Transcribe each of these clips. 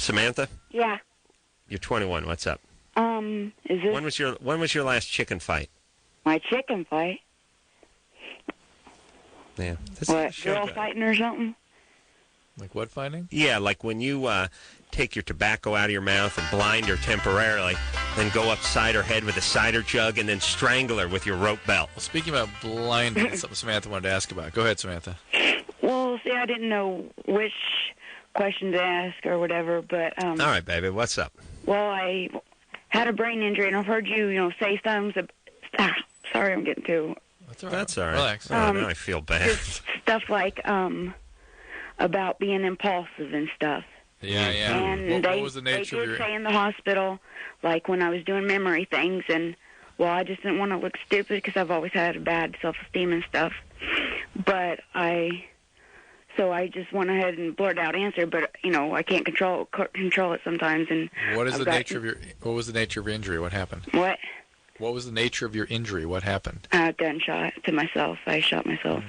Samantha? Yeah. You're 21. What's up? Is this When was your last chicken fight? my chicken fight? Yeah. What, girl fighting or something? Like what fighting? Yeah, like when you take your tobacco out of your mouth and blind her temporarily, then go upside her head with a cider jug and then strangle her with your rope belt. Well, speaking about blinding, that's something Samantha wanted to ask about. Go ahead, Samantha. Well, see, I didn't know which question to ask or whatever, but All right, baby, what's up? well, I had a brain injury, and I've heard you say things. Sorry, I'm getting too. That's all right. Relax. Oh, now I feel bad. Just stuff like about being impulsive and stuff. Yeah. And What was the nature they of did your... say in the hospital, like when I was doing memory things, and well, I just didn't want to look stupid because I've always had a bad self-esteem and stuff. But I just went ahead and blurted out answer, but I can't control it sometimes. And What was the nature of your injury? What happened? What? What was the nature of your injury? What happened? Gunshot to myself. I shot myself.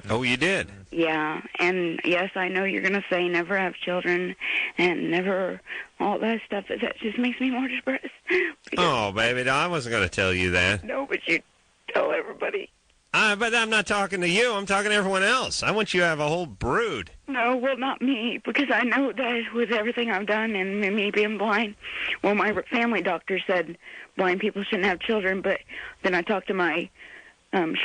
Oh, you did? Yeah, and yes, I know you're going to say never have children and never all that stuff. That just makes me more depressed. Oh, baby, no, I wasn't going to tell you that. No, but you tell everybody. But I'm not talking to you. I'm talking to everyone else. I want you to have a whole brood. No, well, not me, because I know that with everything I've done and me being blind, well, my family doctor said blind people shouldn't have children, but then I talked to my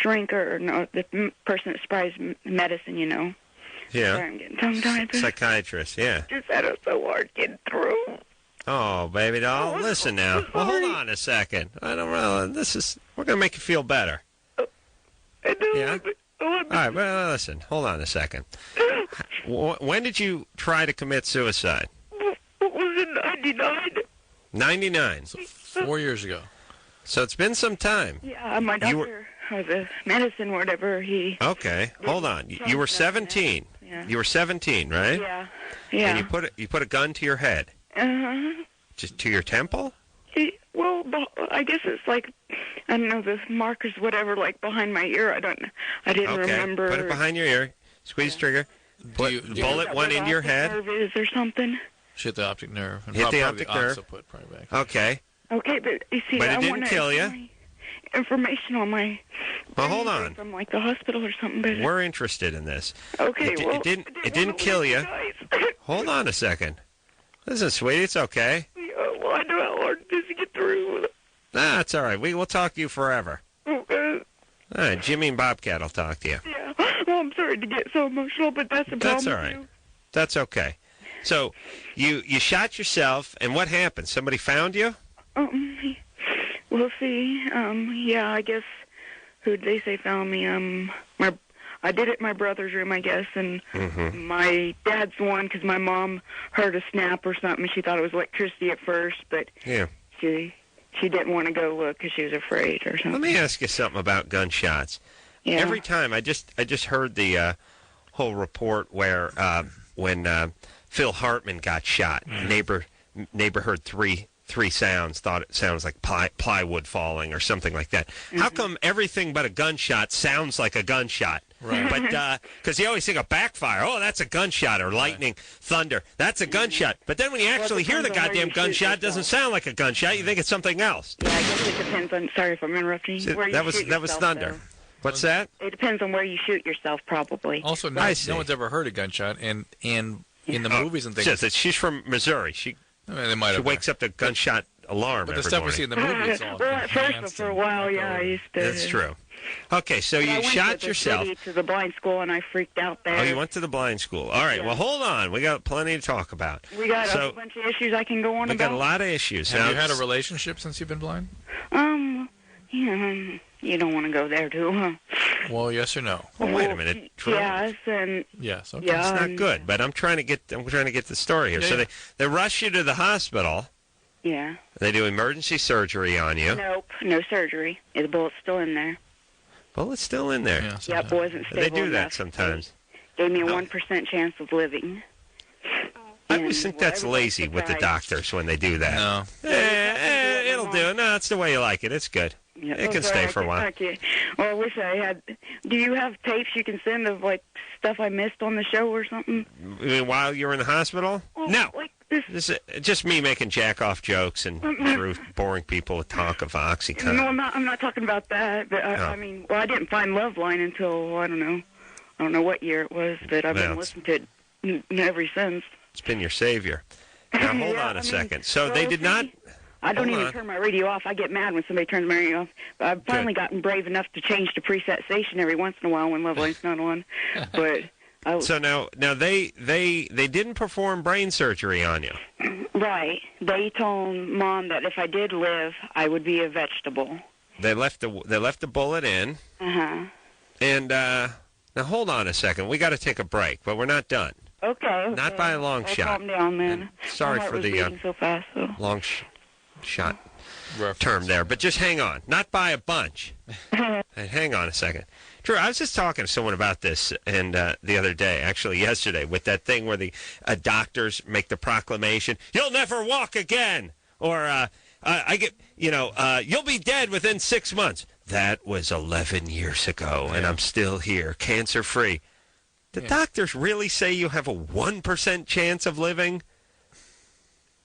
shrink or the person that supplies medicine, Yeah. Sorry, I'm getting tongue-tied. Psychiatrist, yeah. Just had it so hard getting through. Oh, baby doll, listen now. Well, hold on a second. We're going to make you feel better. I know. Yeah? All right, well, listen, hold on a second. When did you try to commit suicide? What was it, 99? 99. So 4 years ago. So it's been some time. Yeah, my doctor, the medicine, whatever, he... Okay, hold on. You were 17. Yeah. You were 17, right? Yeah. And you put a gun to your head. Uh-huh. Just to your temple? Well, I guess it's like, I don't know, the markers, whatever, like behind my ear. I didn't remember. Put it behind your ear. Squeeze trigger. Put bullet one in your head. Nerve is or something. Hit the optic nerve. And Hit the optic nerve. Occiput, probably back. Okay. Okay, but you see, But it I didn't want kill you. Information on my. Well, hold on. From like the hospital or something. But We're interested in this. okay, It didn't kill you. Hold on a second. Listen, sweetie, it's okay. Yeah, well, I know how hard it is to get through. Nah, it's all right. We'll talk to you forever. Okay. All right, Jimmy and Bobcat will talk to you. Yeah. Well, I'm sorry to get so emotional, but that's a problem. That's all right. That's okay. So, you shot yourself, and what happened? Somebody found you? We'll see. Yeah, I guess. Who'd they say found me? I did it in my brother's room, I guess, and my dad's one because my mom heard a snap or something. She thought it was electricity at first, but she didn't want to go look because she was afraid or something. Let me ask you something about gunshots. Yeah. Every time, I just heard the whole report where when Phil Hartman got shot, neighbor heard three sounds, thought it sounds like plywood falling or something like that. How come everything but a gunshot sounds like a gunshot? Right. But because you always think of backfire. Oh, that's a gunshot, or lightning, thunder. That's a gunshot. But then when you actually hear the goddamn gunshot, it doesn't sound like a gunshot. You think it's something else. Yeah, I guess it depends on. Sorry if I'm interrupting. See, where you that was shoot yourself, thunder. though. What's that? It depends on where you shoot yourself, probably. Also, no one's ever heard a gunshot, and in the movies and things. Just that she's from Missouri. She wakes up to gunshot alarm. But every the stuff morning. we see in the movies, all well, at first, for a while, yeah, I used to. That's true. Okay, so you shot yourself. I went to the blind school, and I freaked out there. Oh, you went to the blind school. All right, well, hold on. We got plenty to talk about. We got a bunch of issues I can go on about. We got a lot of issues. Have you had a relationship since you've been blind? Yeah, you don't want to go there, too, huh? Well, yes or no? Well, wait a minute. Yes, and... Yes, okay. Yeah, it's not good, but I'm trying to get the story here. Yeah, so they rush you to the hospital. Yeah. They do emergency surgery on you. Nope, no surgery. The bullet's still in there. Bullet's still in there. Yeah, yep, wasn't stable They do that enough. sometimes. Gave me a 1% chance of living. I always think that's lazy with the doctors when they do that. No. It'll do. No, it's the way you like it. It's good. Yeah, it can stay for a while. Okay. Well, I wish I had. Do you have tapes you can send of, like, stuff I missed on the show or something? You mean while you're in the hospital? Well, No. This is just me making jack-off jokes and Drew boring people with talk of OxyContin. No, I'm not talking about that. But I mean, well, I didn't find Loveline until, I don't know what year it was, but I've been listening to it ever since. It's been your savior. Now, hold on a second. So they did not... I don't even turn my radio off. I get mad when somebody turns my radio off. But I've finally gotten brave enough to change the preset station every once in a while when Loveline's not on. But... So now they didn't perform brain surgery on you. Right. They told Mom that if I did live, I would be a vegetable. They left the bullet in. Uh-huh. And now hold on a second. We got to take a break, but we're not done. Okay. Not by a long shot. Calm down, man. And sorry for the so fast, so. long shot Reference. Term there, but just hang on. Not by a bunch. Hang on a second. Drew, I was just talking to someone about this and the other day, actually yesterday, with that thing where the doctors make the proclamation, "You'll never walk again," or you'll be dead within 6 months. That was 11 years ago, and I'm still here, cancer-free. The doctors really say you have a 1% chance of living?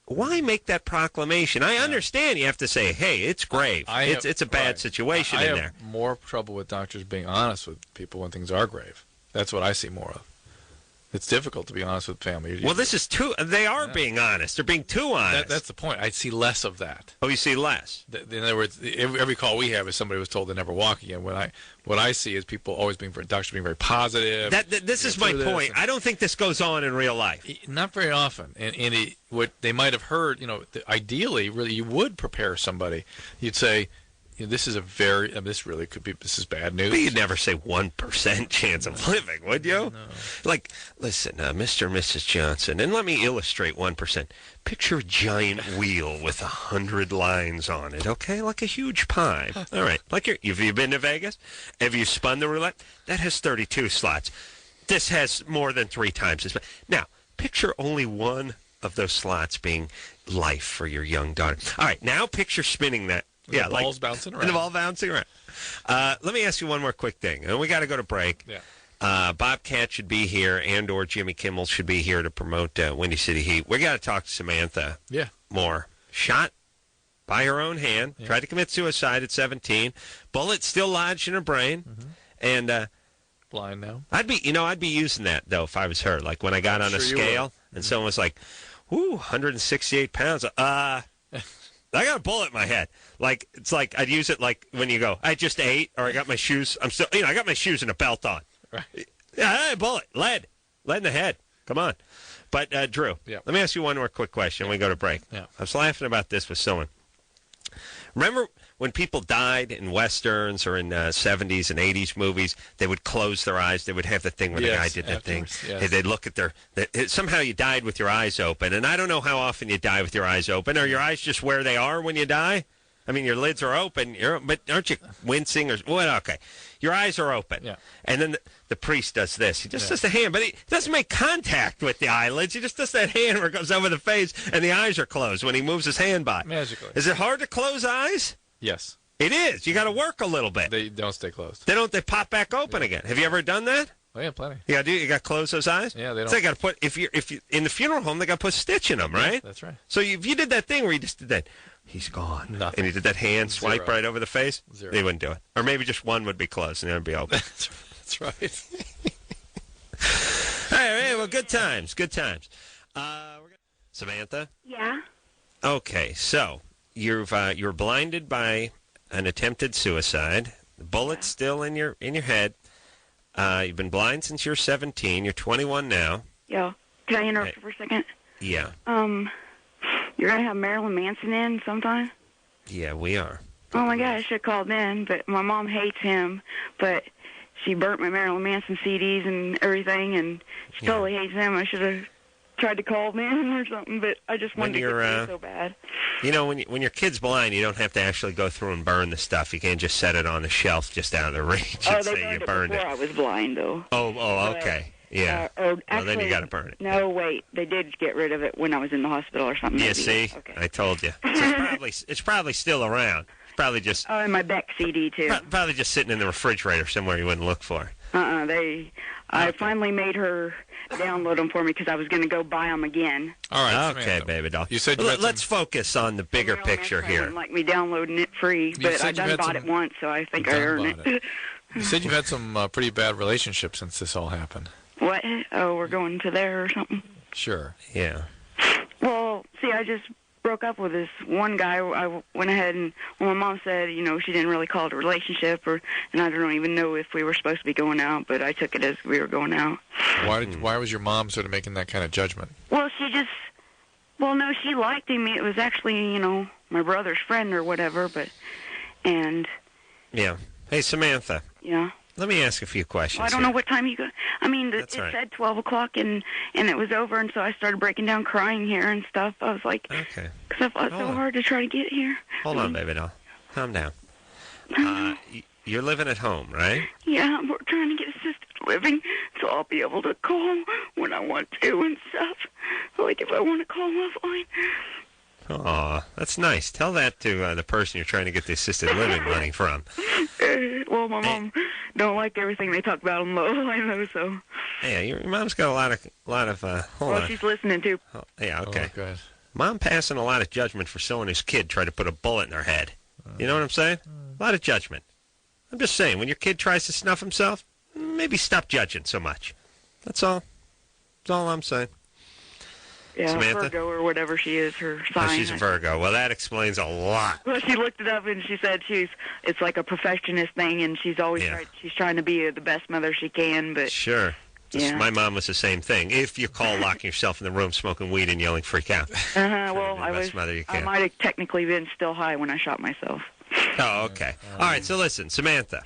Why make that proclamation? I understand you have to say, hey, it's grave. It's a bad situation in there. I have more trouble with doctors being honest with people when things are grave. That's what I see more of. It's difficult to be honest with family. Well, this is they are being honest. They're being too honest. That's the point. I see less of that. Oh, you see less? In other words, every call we have is somebody was told to never walk again. What I see is people always doctors being very positive. This is my point. I don't think this goes on in real life. Not very often. And what they might have heard, ideally, really, you would prepare somebody. You'd say, this is this is bad news. But you'd never say 1% chance of living, would you? No. Like, listen, Mr. and Mrs. Johnson, and let me illustrate 1%. Picture a giant wheel with 100 lines on it, okay? Like a huge pie. All right. Like have you been to Vegas? Have you spun the roulette? That has 32 slots. This has more than 3 times as many. Now, picture only one of those slots being life for your young daughter. All right. Now picture spinning that. The ball's bouncing around. And the ball bouncing around. Let me ask you one more quick thing. And we got to go to break. Yeah. Bobcat should be here, and or Jimmy Kimmel should be here to promote Windy City Heat. We got to talk to Samantha more. Shot by her own hand. Yeah. Tried to commit suicide at 17. Bullet still lodged in her brain. Mm-hmm. And blind now. I'd be using that, though, if I was her. Like, when I got on a scale, and someone was like, "Ooh, 168 pounds." I got a bullet in my head. Like, it's like I'd use it like when you go, I just ate, or I got my shoes. I got my shoes and a belt on. Right. Yeah, bullet, lead in the head. Come on. But Drew, let me ask you one more quick question. We go to break. Yeah. I was laughing about this with someone. Remember when people died in westerns or in 70s and 80s movies, they would close their eyes. They would have the thing where the guy did that thing. Yes. They'd look at somehow you died with your eyes open. And I don't know how often you die with your eyes open. Are your eyes just where they are when you die? I mean, your lids are open, but aren't you wincing? Okay. Your eyes are open. Yeah. And then the priest does this. He just does the hand, but he doesn't make contact with the eyelids. He just does that hand where it goes over the face, and the eyes are closed when he moves his hand by. Magically. Is it hard to close eyes? Yes. It is. You got to work a little bit. They don't stay closed. They pop back open again. Have you ever done that? Oh yeah, plenty. You got to close those eyes. Yeah, they don't. So they got to put if you in the funeral home, they got to put a stitch in them, right? Yeah, that's right. So if you did that thing where you just did that, he's gone, nothing. And he did that hand swipe right over the face. Zero. They wouldn't do it, or maybe just one would be closed and it would be open. That's right. Hey, well, good times, good times. Samantha. Yeah. Okay, so you're blinded by an attempted suicide. The bullet's still in your head. You've been blind since you're 17. You're 21 now. Yeah. Can I interrupt for a second? Yeah. You're going to have Marilyn Manson in sometime? Yeah, we are. Oh, my God, I should have called in, but my mom hates him, but she burnt my Marilyn Manson CDs and everything, and she totally hates him. I should have tried to call him in or something, but I just wanted to get to so bad. You know, when your kid's blind, you don't have to actually go through and burn the stuff. You can't just set it on a shelf just out of the range and say you burned it. Before I was blind, though. Oh, okay. Yeah. Actually, then you got to burn it. No, wait. They did get rid of it when I was in the hospital or something. Yeah, see? Okay. I told you. So it's probably still around. It's probably just... Oh, and my Beck CD, too. Probably just sitting in the refrigerator somewhere you wouldn't look for. I finally made her download them for me because I was going to go buy them again. All right. Okay, Samantha. baby doll. You said you had let's focus on the bigger My old man picture friend here. wouldn't like me downloading it free, You but said I you done had bought some- it once, so I think I Done earned bought it. You said you've had some pretty bad relationships since this all happened. What? Oh, we're going to there or something? Sure. Yeah. Well, see, I just broke up with this one guy. I went ahead and, well, my mom said, she didn't really call it a relationship, and I don't even know if we were supposed to be going out, but I took it as we were going out. Why was your mom sort of making that kind of judgment? Well, no, she liked him. It was actually, my brother's friend or whatever, Yeah. Hey, Samantha, yeah. let me ask a few questions. Well, I don't know what time you go. I mean, it That's all right. said 12 o'clock, and it was over, and so I started breaking down crying here and stuff. I was like, Okay. because I fought so Hold on. hard to try to get here. Hold on, baby doll. Calm down. You're living at home, right? Yeah, we're trying to get assisted living, so I'll be able to call when I want to and stuff. Like if I want to call Loveline. Aw, that's nice. Tell that to the person you're trying to get the assisted living money from. Well, my mom don't like everything they talk about on Loveline, though, so. Yeah, your mom's got a lot of hold Well, on. she's listening, too. Oh, yeah, okay. Oh, good. Mom passing a lot of judgment for someone whose kid tried to put a bullet in her head. You know what I'm saying? A lot of judgment. I'm just saying, when your kid tries to snuff himself, maybe stop judging so much. That's all. That's all I'm saying. Yeah, Samantha? Virgo or whatever she is, her Oh, sign. she's a Virgo. Well, that explains a lot. Well, she looked it up and she said it's like a perfectionist thing, and she's always Yeah. she's trying to be the best mother she can. But Sure. Yeah. My mom was the same thing. If you call locking yourself in the room, smoking weed, and yelling freak out. well, be the I best mother you I can. might have technically been still high when I shot myself. Oh, okay. All right, so listen, Samantha,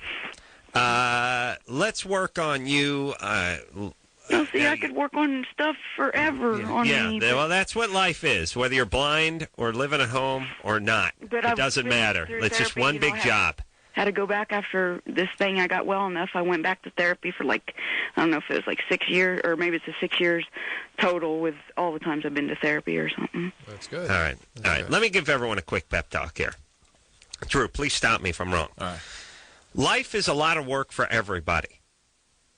let's work on you. Well, see, I could work on stuff forever on Yeah, me. But, well, that's what life is, whether you're blind or living at home or not. But It I've doesn't been matter. through It's just therapy, one you know, big job. had to go back after this thing. I got well enough. I went back to therapy for I don't know if it was 6 years, or maybe it's 6 years total with all the times I've been to therapy or something. That's good. All right. All right. good. Let me give everyone a quick pep talk here. Drew, please stop me if I'm wrong. All right. Life is a lot of work for everybody.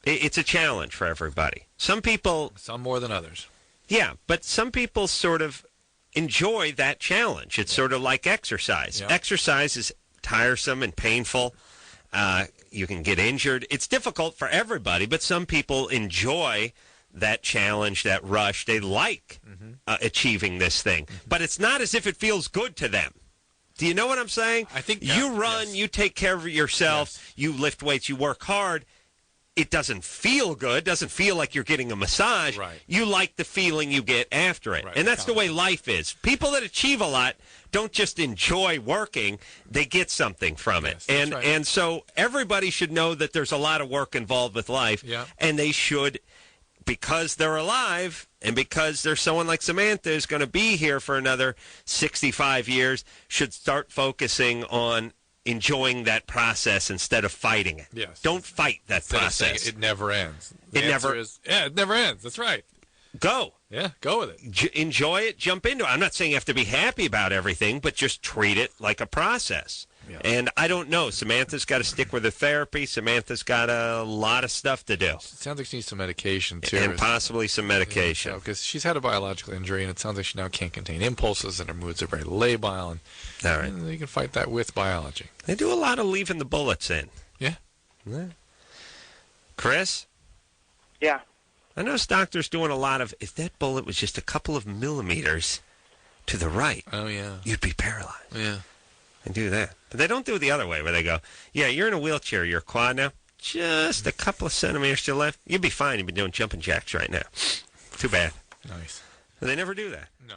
It's a challenge for everybody. Some people, Some more than others. yeah, but some people sort of enjoy that challenge. It's sort of like exercise. Yeah. Exercise is tiresome and painful. You can get injured. It's difficult for everybody, but some people enjoy that challenge, that rush. They like achieving this thing. But it's not as if it feels good to them. Do you know what I'm saying? I think you run, yes. you take care of yourself, Yes. you lift weights, you work hard. It doesn't feel good. Doesn't feel like you're getting a massage. Right. You like the feeling you get after it. Right, And that's the way life is. People that achieve a lot don't just enjoy working, they get something from Yes, it. that's And right. and so everybody should know that there's a lot of work involved with life. Yeah. And they should, because they're alive and because there's someone like Samantha who's going to be here for another 65 years, should start focusing on enjoying that process instead of fighting it. Yes. Don't fight that Instead of saying process. it never ends. The It never- answer is, it never ends. That's right. Go. Yeah, go with it. Enjoy it. Jump into it. I'm not saying you have to be happy about everything, but just treat it like a process. Yeah. And I don't know. Samantha's got to stick with her therapy. Samantha's got a lot of stuff to do. It sounds like she needs some medication, too. And possibly some medication. Because she's had a biological injury, and it sounds like she now can't contain impulses, and her moods are very labile, and All right. you can fight that with biology. They do a lot of leaving the bullets in. Yeah. Chris? Yeah. I noticed doctors doing a lot of, if that bullet was just a couple of millimeters to the right, Oh, yeah. you'd be paralyzed. Yeah. And do that. But they don't do it the other way where they go, yeah, you're in a wheelchair, you're quad now, just a couple of centimeters to the left. You'd be fine. You'd be doing jumping jacks right now. Too bad. Nice. They never do that. No.